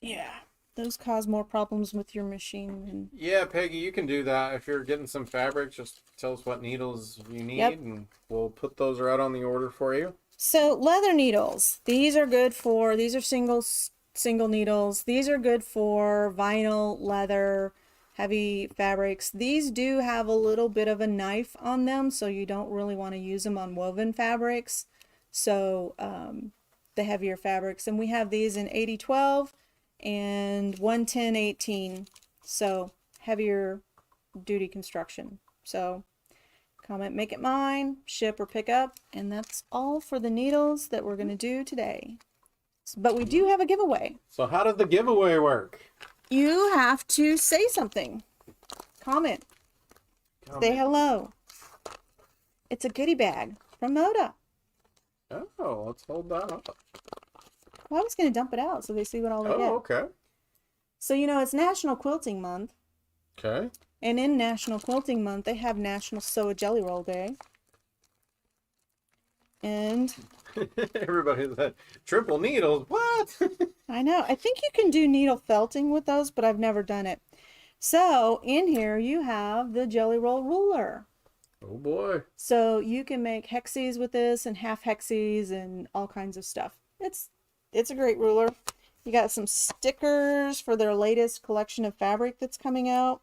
Yeah, those cause more problems with your machine. And Yeah, Peggy, you can do that. If you're getting some fabric, just tell us what needles you need Yep. and we'll put those right on the order for you. so leather needles. These are good for. These are single needles. These are good for vinyl, leather, heavy fabrics. These do have a little bit of a knife on them, so you don't really want to use them on woven fabrics. So the heavier fabrics, and we have these in 80-12 and 110-18. So heavier duty construction. So comment, make it mine, ship or pick up, and that's all for the needles that we're going to do today. But we do have a giveaway. So how does the giveaway work? You have to say something. Comment. Say hello. It's a goodie bag from Moda. Oh, let's hold that up. Well, I was going to dump it out so they see what all they Oh, get. okay. So, you know, it's National Quilting Month. Okay. And in National Quilting Month, they have National Sew a Jelly Roll Day. And Everybody said, triple needles, what? I know, I think you can do needle felting with those, but I've never done it. So in here you have the Jelly Roll ruler. Oh boy. So you can make hexies with this and half hexies and all kinds of stuff. It's a great ruler. You got some stickers for their latest collection of fabric that's coming out.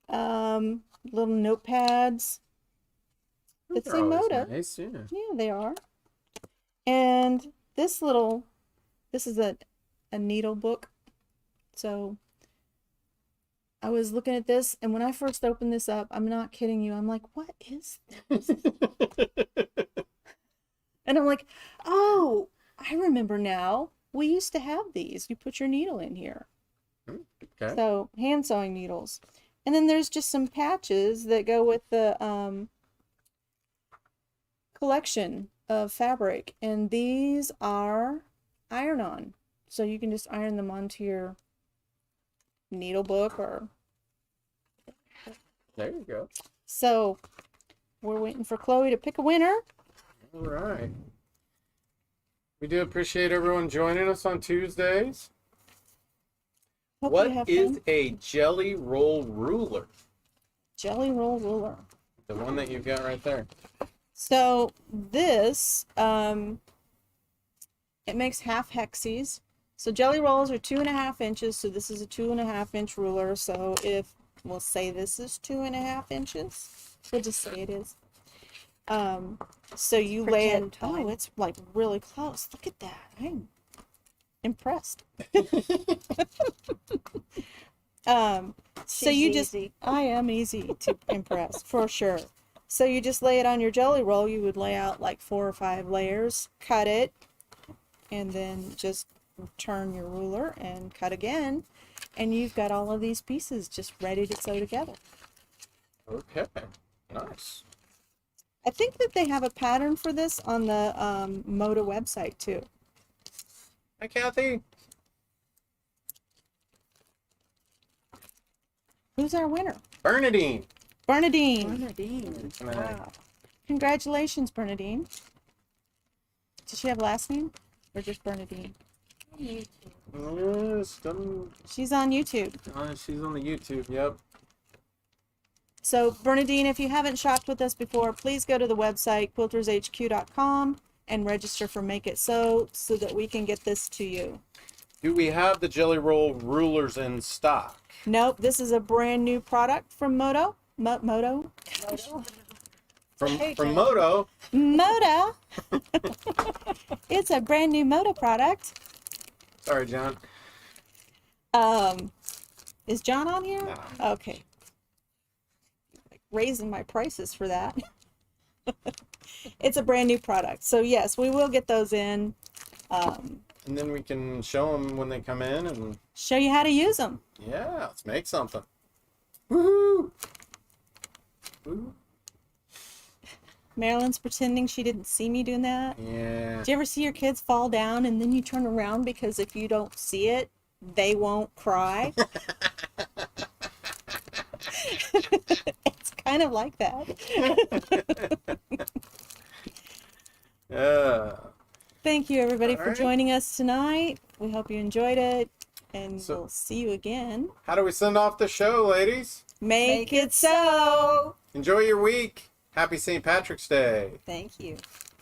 Little notepads. It's They're always Moda. nice, yeah. Yeah, they are. And this is a needle book. So I was looking at this, and when I first opened this up, I'm not kidding you, I'm like, what is this? And I'm like, oh, I remember now. We used to have these. You put your needle in here. Okay. So hand sewing needles. And then there's just some patches that go with the collection of fabric. And these are iron-on. So you can just iron them onto your needle book or... There you go. So we're waiting for Chloe to pick a winner. All right. We do appreciate everyone joining us on Tuesdays. Hope What you have is fun. a jelly roll ruler? Jelly roll ruler? The one that you've got right there. So this, it makes half hexies. So jelly rolls are 2.5 inches. So this is a 2.5 inch ruler. So if we'll say this is 2.5 inches, we'll just say it is. So you lay it. Pretend time. Oh, it's like really close. Look at that. I'm impressed. So She's you just, easy. I am easy to impress for sure. So you just lay it on your jelly roll. You would lay out like 4 or 5 layers, cut it, and then just turn your ruler and cut again. And you've got all of these pieces just ready to sew together. Okay. Nice. I think that they have a pattern for this on the Moda website too. Hi, Kathy. Who's our winner? Bernadine. Bernadine. Bernadine. Wow. Congratulations, Bernadine. Does she have a last name or just Bernadine? Yes, She's on YouTube. she's on the YouTube, yep. So Bernadine, if you haven't shopped with us before, please go to the website quiltershq.com and register for Make It So that we can get this to you. Do we have the jelly roll rulers in stock? Nope, this is a brand new product from Moto. Moto? From Moto? Moda. It's a brand new Moda product. Sorry, John. Is John on here? Nah. Okay. Raising my prices for that. It's a brand new product. So yes, we will get those in. And then we can show them when they come in and Show you how to use them. yeah, let's make something. Woohoo! Woo. Marilyn's pretending she didn't see me doing that. Yeah. Do you ever see your kids fall down and then you turn around because if you don't see it, they won't cry? It's kind of like that. Thank you, everybody, for Alright. joining us tonight. We hope you enjoyed it, and So- we'll see you again. How do we send off the show, ladies? Make it so! Enjoy your week. Happy St. Patrick's Day. Thank you.